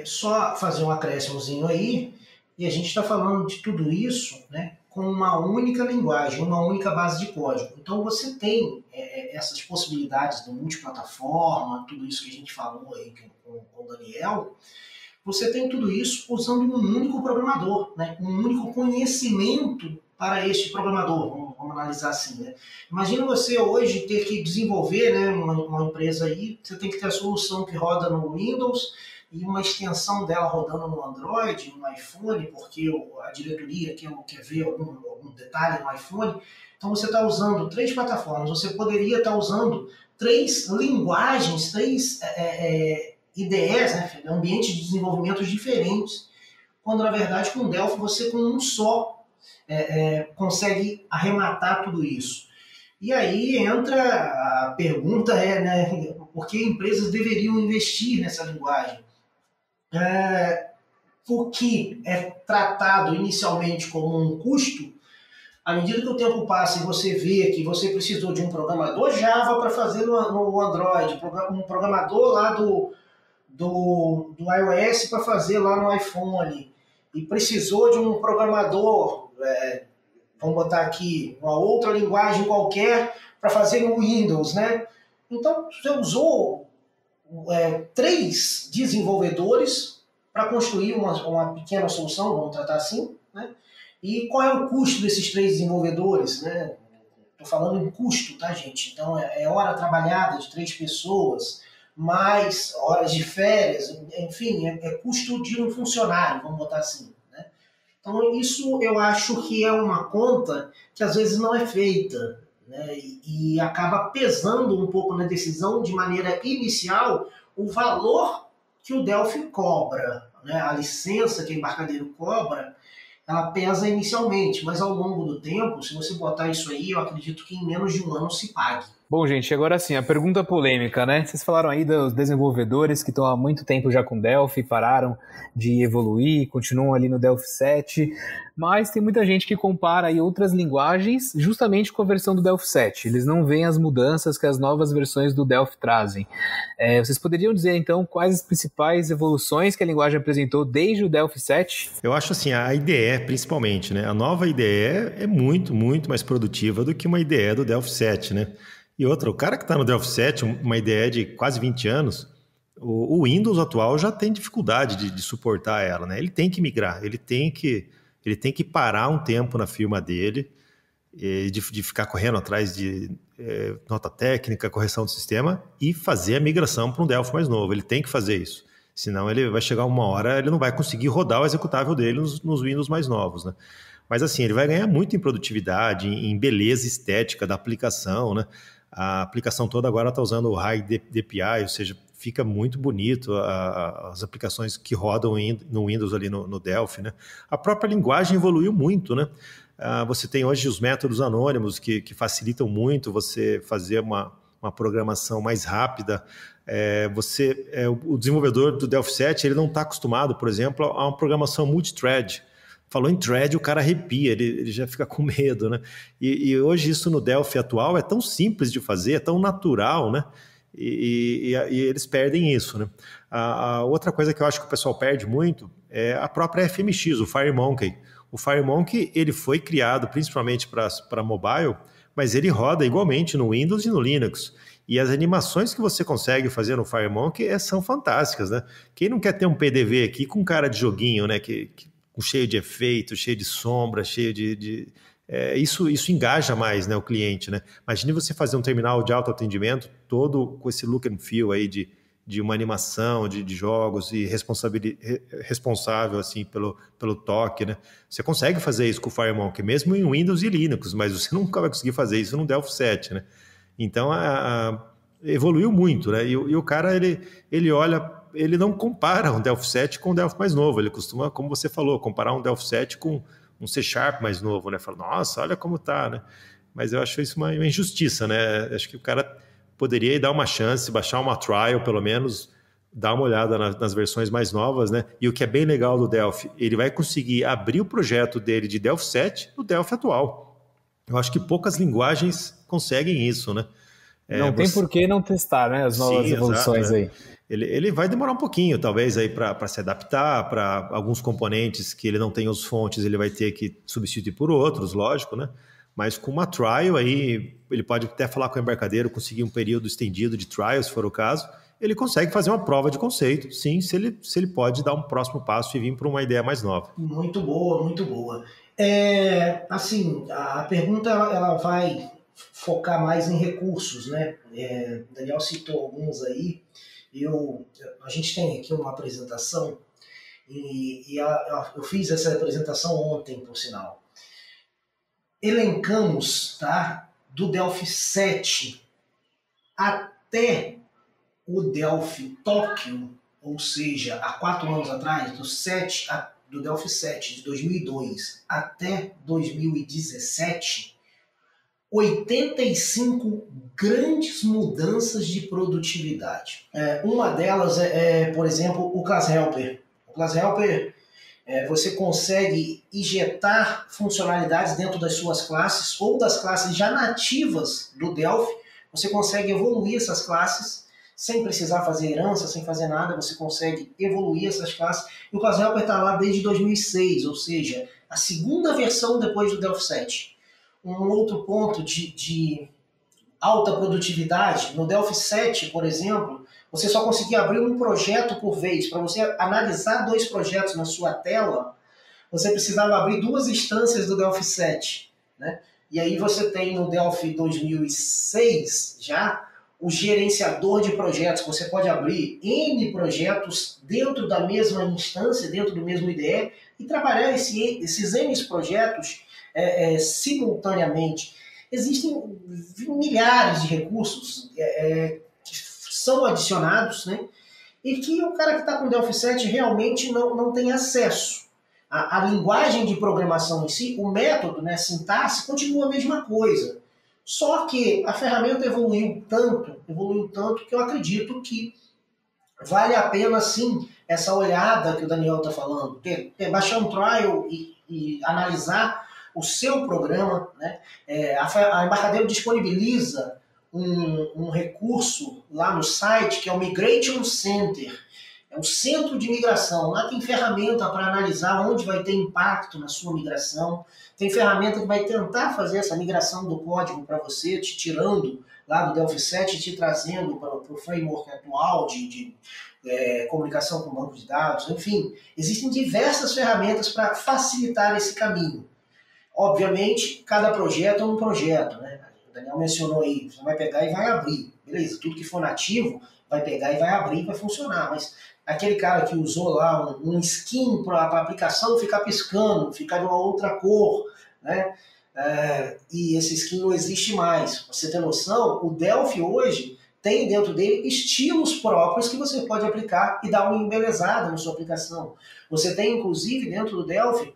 Só fazer um acréscimozinho aí, e a gente está falando de tudo isso, né, com uma única linguagem, uma única base de código. Então você tem essas possibilidades do multiplataforma, tudo isso que a gente falou aí com o Daniel, você tem tudo isso usando um único programador, né? Um único conhecimento para este programador, vamos analisar assim, né? Imagina você hoje ter que desenvolver, né, uma empresa aí, você tem que ter a solução que roda no Windows e uma extensão dela rodando no Android, no iPhone, porque a diretoria quer ver algum detalhe no iPhone. Então você está usando 3 plataformas, você poderia estar usando 3 linguagens, 3 IDEs, né, ambientes de desenvolvimento diferentes, quando na verdade com o Delphi você com um só consegue arrematar tudo isso. E aí entra a pergunta, né, por que empresas deveriam investir nessa linguagem? O que é tratado inicialmente como um custo, à medida que o tempo passa e você vê que você precisou de um programador Java para fazer no Android, um programador lá do iOS para fazer lá no iPhone, e precisou de um programador, vamos botar aqui, uma outra linguagem qualquer para fazer no Windows, né? Então, você usou 3 desenvolvedores para construir uma pequena solução, vamos tratar assim, né? E qual é o custo desses 3 desenvolvedores, né? Estou falando em custo, tá, gente? Então, é hora trabalhada de 3 pessoas, mais horas de férias, enfim, é custo de um funcionário, vamos botar assim, né? Então, isso eu acho que é uma conta que às vezes não é feita, né? E acaba pesando um pouco na decisão de maneira inicial o valor que o Delphi cobra, né? A licença que o embarcadeiro cobra, ela pesa inicialmente, mas ao longo do tempo, se você botar isso aí, eu acredito que em menos de um ano se pague. Bom, gente, agora sim, a pergunta polêmica, né? Vocês falaram aí dos desenvolvedores que estão há muito tempo já com Delphi, pararam de evoluir, continuam ali no Delphi 7, mas tem muita gente que compara aí outras linguagens justamente com a versão do Delphi 7. Eles não veem as mudanças que as novas versões do Delphi trazem. Vocês poderiam dizer, então, quais as principais evoluções que a linguagem apresentou desde o Delphi 7? Eu acho assim, a IDE, principalmente, né? A nova IDE é muito, muito mais produtiva do que uma IDE do Delphi 7, né? E outra, o cara que está no Delphi 7, uma IDE de quase 20 anos, o Windows atual já tem dificuldade de suportar ela, né? Ele tem que migrar, ele tem que parar um tempo na firma dele, de ficar correndo atrás de nota técnica, correção do sistema, e fazer a migração para um Delphi mais novo. Ele tem que fazer isso. Senão ele vai chegar uma hora, ele não vai conseguir rodar o executável dele nos Windows mais novos, né? Mas assim, ele vai ganhar muito em produtividade, em beleza estética da aplicação, né? A aplicação toda agora está usando o High DPI, ou seja, fica muito bonito as aplicações que rodam no Windows ali no Delphi, né? A própria linguagem evoluiu muito, né? Você tem hoje os métodos anônimos que facilitam muito você fazer uma programação mais rápida. O desenvolvedor do Delphi 7 ele não está acostumado, por exemplo, a uma programação multithread. Falou em thread, o cara arrepia, ele já fica com medo, né? E hoje isso no Delphi atual é tão simples de fazer, é tão natural, né? E eles perdem isso, né? A outra coisa que eu acho que o pessoal perde muito é a própria FMX, o FireMonkey. O FireMonkey, ele foi criado principalmente para mobile, mas ele roda igualmente no Windows e no Linux. E as animações que você consegue fazer no FireMonkey são fantásticas, né? Quem não quer ter um PDV aqui com cara de joguinho, né? Cheio de efeito, cheio de sombra, cheio isso engaja mais, né, o cliente, né? Imagine você fazer um terminal de autoatendimento todo com esse look and feel aí de uma animação, de jogos e responsável assim, pelo toque, né? Você consegue fazer isso com o FireMonkey, mesmo em Windows e Linux, mas você nunca vai conseguir fazer isso no Delphi 7, né? Então, evoluiu muito, né? E o cara, ele olha, ele não compara um Delphi 7 com um Delphi mais novo, ele costuma, como você falou, comparar um Delphi 7 com um C# mais novo, né? Fala, nossa, olha como tá, né? Mas eu acho isso uma injustiça, né? Acho que o cara poderia dar uma chance, baixar uma trial, pelo menos, dar uma olhada nas versões mais novas, né? E o que é bem legal do Delphi, ele vai conseguir abrir o projeto dele de Delphi 7 no Delphi atual. Eu acho que poucas linguagens conseguem isso, né? Não tem por que não testar, né? As novas evoluções exato, aí. Ele vai demorar um pouquinho, talvez, aí para se adaptar, para alguns componentes que ele não tem os fontes, ele vai ter que substituir por outros, lógico, né? Mas com uma trial aí, ele pode até falar com o embarcadeiro, conseguir um período estendido de trial, se for o caso, ele consegue fazer uma prova de conceito, sim, se ele pode dar um próximo passo e vir para uma ideia mais nova. Muito boa, muito boa. Assim, a pergunta ela vai focar mais em recursos, né? O Daniel citou alguns aí. A gente tem aqui uma apresentação e eu fiz essa apresentação ontem, por sinal. Elencamos, tá, do Delphi 7 até o Delphi Tóquio, ou seja, há 4 anos atrás, do Delphi 7 de 2002 até 2017, 85 grandes mudanças de produtividade. Uma delas por exemplo, o Class Helper. O Class Helper, você consegue injetar funcionalidades dentro das suas classes ou das classes já nativas do Delphi. Você consegue evoluir essas classes sem precisar fazer herança, sem fazer nada. Você consegue evoluir essas classes. E o Class Helper está lá desde 2006, ou seja, a segunda versão depois do Delphi 7. Um outro ponto de alta produtividade, no Delphi 7, por exemplo, você só conseguia abrir um projeto por vez. Para você analisar 2 projetos na sua tela, você precisava abrir 2 instâncias do Delphi 7. Né? E aí você tem no Delphi 2006 já o gerenciador de projetos. Você pode abrir N projetos dentro da mesma instância, dentro do mesmo IDE, e trabalhar esses N projetos simultaneamente. Existem milhares de recursos que são adicionados, né? E que o cara que está com o Delphi 7 realmente não tem acesso. A linguagem de programação em si, o método, né, a sintaxe, continua a mesma coisa. Só que a ferramenta evoluiu tanto que eu acredito que vale a pena, sim, essa olhada que o Daniel está falando. Baixar um trial e analisar o seu programa, né? A Embarcadeiro disponibiliza um recurso lá no site que é o Migration Center. É um centro de migração. Lá tem ferramenta para analisar onde vai ter impacto na sua migração. Tem ferramenta que vai tentar fazer essa migração do código para você, te tirando lá do Delphi 7 e te trazendo para o framework atual de comunicação com banco de dados. Enfim, existem diversas ferramentas para facilitar esse caminho. Obviamente, cada projeto é um projeto, né? O Daniel mencionou aí, você vai pegar e vai abrir. Beleza, tudo que for nativo vai pegar e vai abrir e vai funcionar. Mas aquele cara que usou lá um skin para a aplicação ficar piscando, ficar de uma outra cor, né? E esse skin não existe mais. Pra você ter noção, o Delphi hoje tem dentro dele estilos próprios que você pode aplicar e dar uma embelezada na sua aplicação. Você tem, inclusive, dentro do Delphi,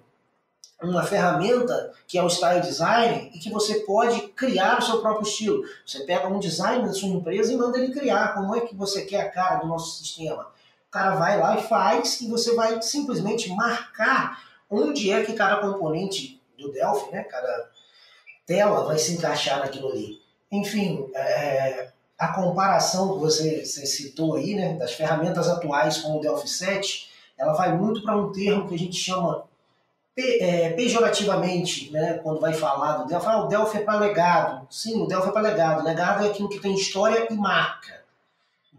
uma ferramenta que é o Style Design e que você pode criar o seu próprio estilo. Você pega um design da sua empresa e manda ele criar. Como é que você quer a cara do nosso sistema? O cara vai lá e faz e você vai simplesmente marcar onde é que cada componente do Delphi, né, cada tela vai se encaixar naquilo ali. Enfim, a comparação que você citou aí, né, das ferramentas atuais com o Delphi 7, ela vai muito para um termo que a gente chama pejorativamente, né, quando vai falar do Delphi, o Delphi é para legado. Sim, o Delphi é para legado. Legado é aquilo que tem história e marca.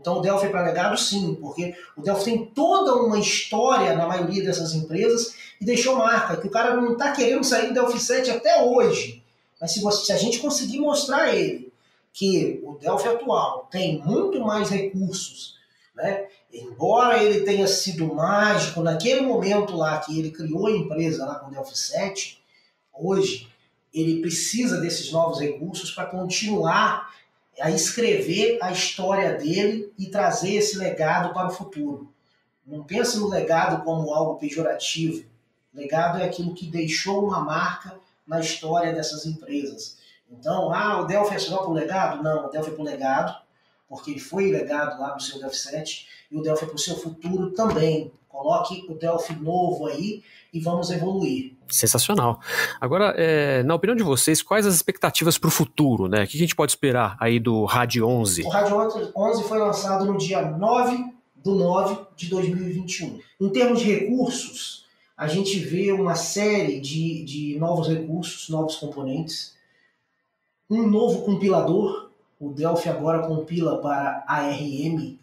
Então o Delphi é para legado, sim, porque o Delphi tem toda uma história na maioria dessas empresas e deixou marca, que o cara não está querendo sair do Delphi 7 até hoje. Mas se a gente conseguir mostrar a ele que o Delphi atual tem muito mais recursos, né? Embora ele tenha sido mágico naquele momento lá que ele criou a empresa lá com o Delphi 7, hoje ele precisa desses novos recursos para continuar a escrever a história dele e trazer esse legado para o futuro. Não pense no legado como algo pejorativo. Legado é aquilo que deixou uma marca na história dessas empresas. Então, o Delphi é só para o legado? Não, o Delphi é para o legado, porque ele foi legado lá no seu Delphi 7, e o Delphi é para o seu futuro também. Coloque o Delphi novo aí e vamos evoluir. Sensacional. Agora, na opinião de vocês, quais as expectativas para o futuro, né? O que a gente pode esperar aí do RAD 11? O RAD 11 foi lançado no dia 9/9 de 2021. Em termos de recursos, a gente vê uma série de novos recursos, novos componentes, um novo compilador. O Delphi agora compila para ARM,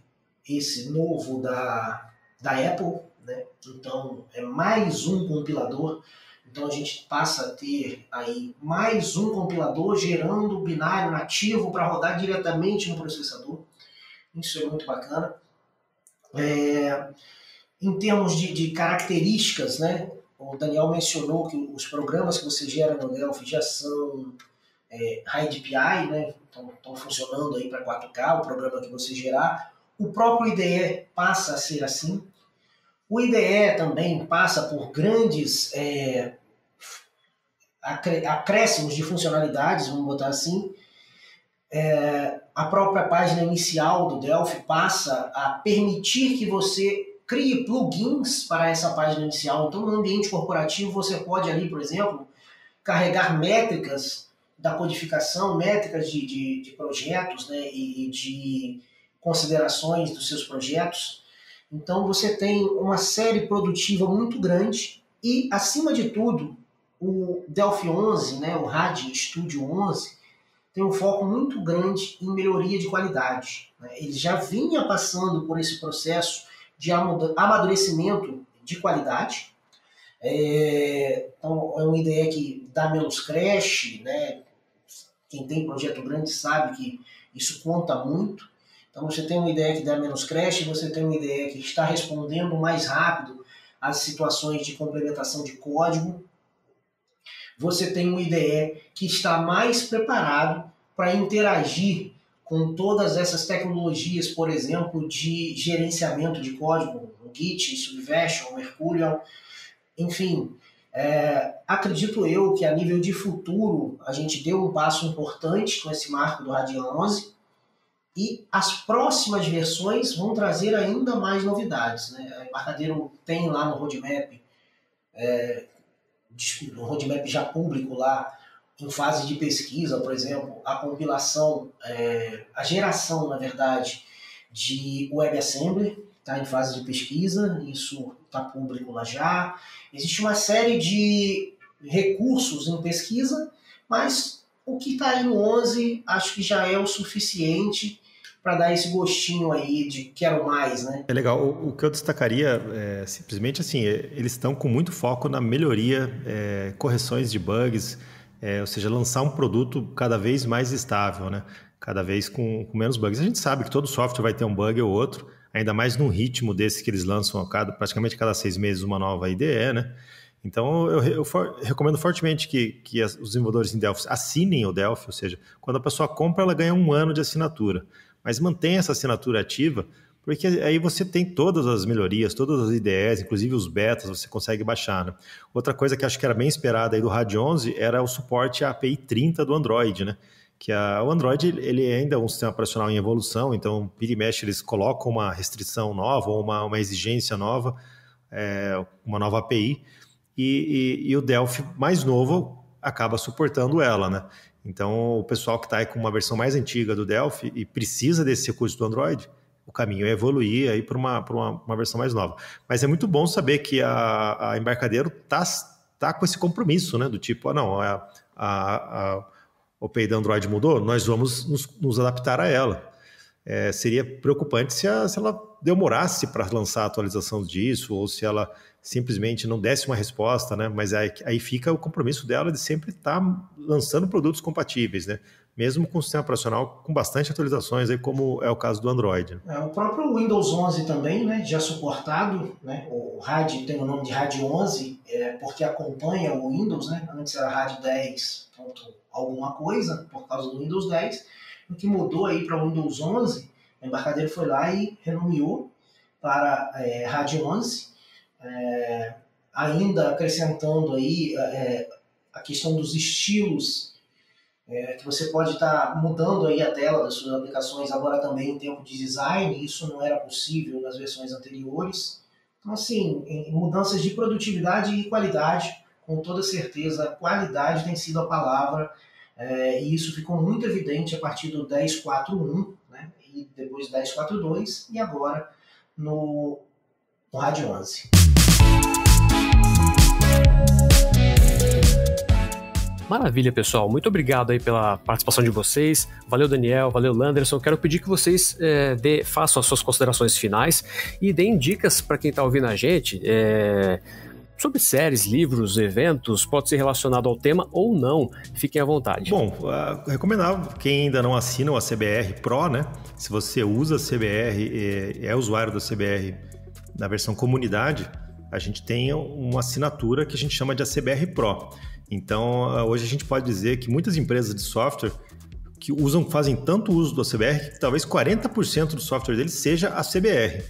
esse novo da Apple, né? Então é mais um compilador. Então a gente passa a ter aí mais um compilador gerando binário nativo para rodar diretamente no processador. Isso é muito bacana. Em termos de características, né? O Daniel mencionou que os programas que você gera no Delphi já são High DPI, né? Estão funcionando aí para 4K, o programa que você gerar. O próprio IDE passa a ser assim. O IDE também passa por grandes acréscimos de funcionalidades, vamos botar assim. A própria página inicial do Delphi passa a permitir que você crie plugins para essa página inicial. Então, no ambiente corporativo, você pode ali, por exemplo, carregar métricas da codificação, métricas de projetos, né, e de considerações dos seus projetos. Então, você tem uma série produtiva muito grande e, acima de tudo, o Delphi 11, né, o RAD Studio 11, tem um foco muito grande em melhoria de qualidade. Ele já vinha passando por esse processo de amadurecimento de qualidade. Então, é uma ideia que dá menos crash, né? Quem tem projeto grande sabe que isso conta muito. Então, você tem uma ideia que dá menos crash, você tem uma ideia que está respondendo mais rápido às situações de complementação de código. Você tem uma IDE que está mais preparado para interagir com todas essas tecnologias, por exemplo, de gerenciamento de código, o Git, Subversion, Mercurial, enfim. Acredito eu que a nível de futuro a gente deu um passo importante com esse marco do RAD 11 e as próximas versões vão trazer ainda mais novidades, né? A Embarcadero tem lá no roadmap, no roadmap já público lá, em fase de pesquisa, por exemplo, a compilação, a geração, na verdade, de WebAssembly, está em fase de pesquisa, isso está público lá já. Existe uma série de recursos em pesquisa, mas o que está aí no 11 acho que já é o suficiente para dar esse gostinho aí de quero mais, né? É legal. O que eu destacaria é simplesmente assim, eles estão com muito foco na melhoria, correções de bugs, ou seja, lançar um produto cada vez mais estável, né? Cada vez com menos bugs. A gente sabe que todo software vai ter um bug ou outro, ainda mais num ritmo desse que eles lançam praticamente cada 6 meses uma nova IDE, né? Então, eu recomendo fortemente que os desenvolvedores em Delphi assinem o Delphi, ou seja, quando a pessoa compra, ela ganha 1 ano de assinatura. Mas mantenha essa assinatura ativa, porque aí você tem todas as melhorias, todas as IDEs, inclusive os betas, você consegue baixar, né? Outra coisa que acho que era bem esperada aí do RAD 11 era o suporte à API 30 do Android, né? Que o Android ele ainda é um sistema operacional em evolução, então, vira e mexe, eles colocam uma restrição nova ou uma exigência nova, uma nova API, e o Delphi mais novo acaba suportando ela, né? Então, o pessoal que está aí com uma versão mais antiga do Delphi e precisa desse recurso do Android, o caminho é evoluir aí para uma versão mais nova. Mas é muito bom saber que a Embarcadero está tá com esse compromisso, né? Do tipo, a OPI da Android mudou, nós vamos nos adaptar a ela. Seria preocupante se ela demorasse para lançar a atualização disso, ou se ela simplesmente não desse uma resposta, né? Mas aí fica o compromisso dela de sempre estar lançando produtos compatíveis, né? Mesmo com o sistema operacional com bastante atualizações, aí, como é o caso do Android. O próprio Windows 11 também, né, já suportado, né? O RAD tem o nome de RAD 11, porque acompanha o Windows, né? Antes era RAD 10, alguma coisa, por causa do Windows 10. O que mudou aí para o Windows 11, o Embarcadero foi lá e renomeou para RAD 11, ainda acrescentando aí a questão dos estilos, que você pode estar mudando aí a tela das suas aplicações agora também em tempo de design. Isso não era possível nas versões anteriores. Então, assim, em mudanças de produtividade e qualidade, com toda certeza, qualidade tem sido a palavra, e isso ficou muito evidente a partir do 10.4.1, né, e depois 10.4.2, e agora no RAD 11. Maravilha, pessoal. Muito obrigado aí pela participação de vocês. Valeu, Daniel. Valeu, Landerson. Quero pedir que vocês façam as suas considerações finais e deem dicas para quem está ouvindo a gente sobre séries, livros, eventos. Pode ser relacionado ao tema ou não. Fiquem à vontade. Bom, recomendável, quem ainda não assina o CBR Pro, né? Se você usa a CBR, é usuário da CBR na versão comunidade, a gente tem uma assinatura que a gente chama de CBR Pro. Então, hoje a gente pode dizer que muitas empresas de software que fazem tanto uso do CBR que talvez 40% do software deles seja a CBR.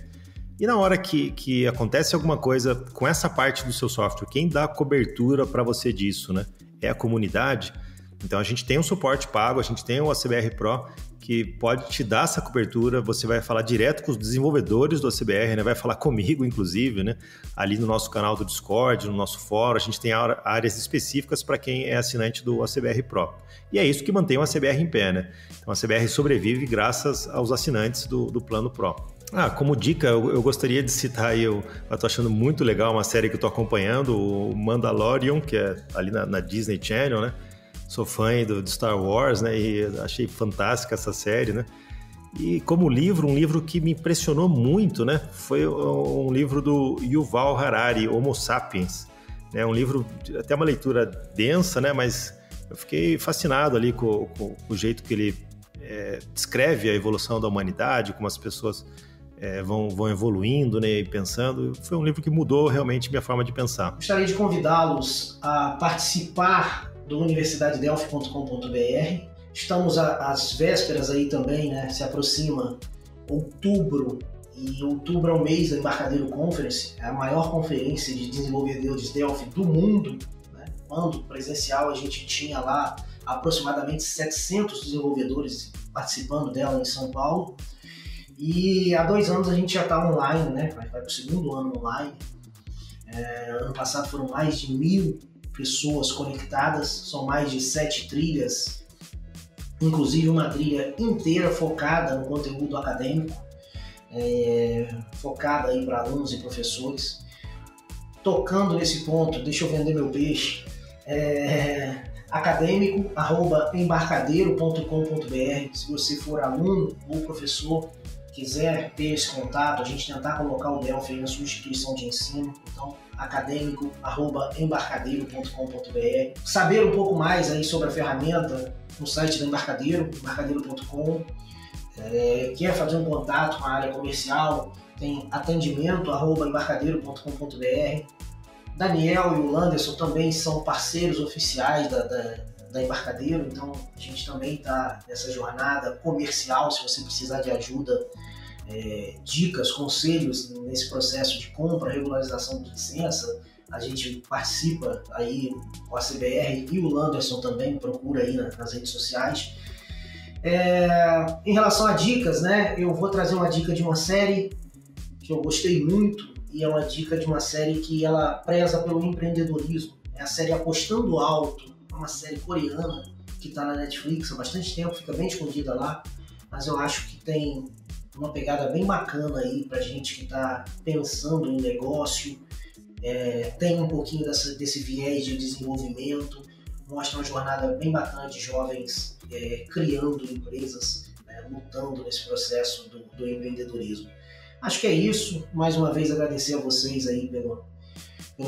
E na hora que acontece alguma coisa com essa parte do seu software, quem dá cobertura para você disso, né? É a comunidade. Então, a gente tem um suporte pago, a gente tem o ACBR Pro, que pode te dar essa cobertura. Você vai falar direto com os desenvolvedores do ACBR, né? Vai falar comigo, inclusive, né? Ali no nosso canal do Discord, no nosso fórum, a gente tem áreas específicas para quem é assinante do ACBR Pro. E é isso que mantém o ACBR em pé, né? Então, a ACBR sobrevive graças aos assinantes do plano Pro. Como dica, eu gostaria de citar aí, eu estou achando muito legal uma série que eu estou acompanhando, o Mandalorian, que é ali na Disney Channel, né? Sou fã de Star Wars, né? E achei fantástica essa série, né? E como livro, um livro que me impressionou muito, né? Foi um livro do Yuval Harari, Homo Sapiens. É um livro, até uma leitura densa, né? Mas eu fiquei fascinado ali com o jeito que ele descreve a evolução da humanidade, como as pessoas vão evoluindo, né? E pensando. Foi um livro que mudou realmente minha forma de pensar. Gostaria de convidá-los a participar do universidadedelphi.com.br. Estamos às vésperas aí também, né? Se aproxima outubro, e outubro é o mês da Embarcadero Conference, é a maior conferência de desenvolvedores Delphi do mundo, né? Quando presencial a gente tinha lá aproximadamente 700 desenvolvedores participando dela em São Paulo, e há 2 anos a gente já está online, né? Vai para o 2º ano online. Ano passado foram mais de 1.000 pessoas conectadas, são mais de 7 trilhas, inclusive uma trilha inteira focada no conteúdo acadêmico, focada aí para alunos e professores. Tocando nesse ponto, deixa eu vender meu peixe, acadêmico@embarcadeiro.com.br. Se você for aluno ou professor, quiser ter esse contato, a gente tentar colocar o Delphi na sua instituição de ensino, então acadêmico@embarcadeiro.com.br. Saber um pouco mais aí sobre a ferramenta no site da Embarcadeiro, embarcadeiro.com. Quer fazer um contato com a área comercial, tem atendimento@embarcadeiro.com.br. Daniel e o Landerson também são parceiros oficiais da Embarcadeiro, então a gente também está nessa jornada comercial. Se você precisar de ajuda, dicas, conselhos nesse processo de compra, regularização de licença, a gente participa aí com a CBR, e o Landerson também procura aí nas redes sociais. Em relação a dicas, né, eu vou trazer uma dica de uma série que eu gostei muito, e é uma dica de uma série que ela preza pelo empreendedorismo. É a série Apostando Alto, é uma série coreana que está na Netflix há bastante tempo, fica bem escondida lá, mas eu acho que tem uma pegada bem bacana aí pra gente que está pensando em negócio, tem um pouquinho desse viés de desenvolvimento, mostra uma jornada bem bacana de jovens criando empresas, lutando nesse processo do empreendedorismo. Acho que é isso. Mais uma vez agradecer a vocês aí pelo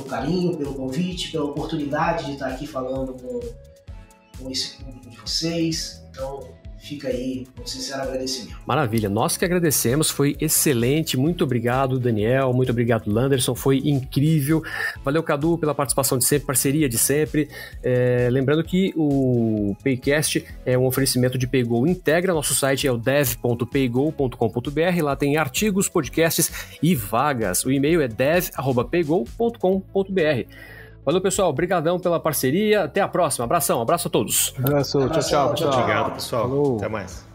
carinho, pelo convite, pela oportunidade de estar aqui falando com esse público de vocês. Então, fica aí um sincero agradecimento. Maravilha, nós que agradecemos, foi excelente, muito obrigado Daniel, muito obrigado Landerson, foi incrível, valeu Cadu pela participação de sempre, parceria de sempre, lembrando que o Paycast é um oferecimento de PayGo Integra, nosso site é o dev.paygo.com.br, lá tem artigos, podcasts e vagas, o e-mail é dev@paygo.com.br. Valeu, pessoal. Obrigadão pela parceria. Até a próxima. Abração. Abraço a todos. Abraço. Tchau, tchau, pessoal. Obrigado, pessoal. Falou. Até mais.